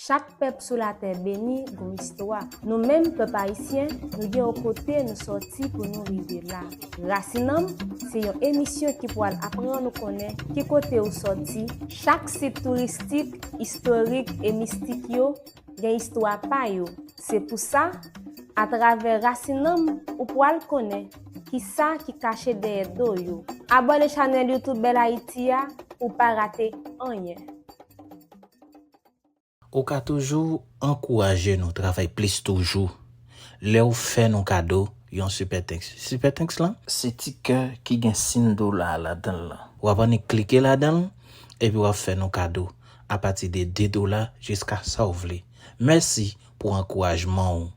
Chaque peuple sur la terre béni une histoire. Nous-mêmes, peuple haïtien, nous sommes aux côtés, nous sortis pour nous arriver là. Racinam, c'est une émission qui pourra apprendre à nous connaître, qui côté où sorti. Chaque site touristique, historique et mystique, il y a une histoire pa yo. C'est pour ça, à travers Racinam, ou pourra le connaître, qui ça qui cache derrière do yo. Abonnez la chaîne YouTube Bel Haïti ou pas rater rien. Ou ka toujours encourager nous travail plus toujours. Là ou fait nos cadeaux, yon super thanks. Super thanks là, c'est petit cœur qui gagne $5 là-dedans là. Ou avant cliquer là-dedans et puis ou faire nos cadeaux à partir de $2 jusqu'à ça ou vle. Merci pour encouragement.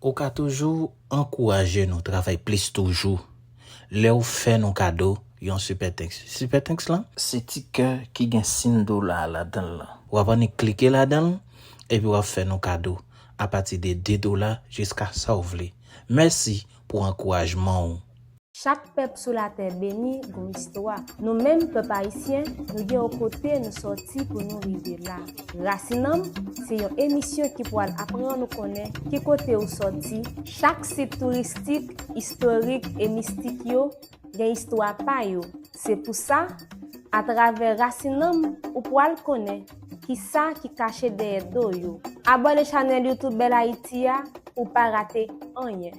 Ou ka toujou encourager nous travail plus toujours. Là ou fait nos cadeaux, yon super thanks. Super thanks là, c'est petit cœur qui gen $5 là-dedans là. Ou va ni cliquer là-dedans et puis ou va faire nos cadeaux à partir de $2 jusqu'à ça ou vle. Merci pour encouragement ou. Chaque peuple sur la terre béni gon histoire. Nous-mêmes, peuple haïtien, nous sommes aux côtés, nous sortis pour nous arriver là. Racinam, c'est une émission qui pourra apprendre à nous connaître, qui côté ou sorti. Chaque site touristique, historique et mystique yo, gen histoire pa yo. C'est pour ça, à travers Racinam, ou pourra le connaître, qui ça qui caché derrière do yo. Abonnez la chaîne YouTube Bel Haïti pour pas rater rien.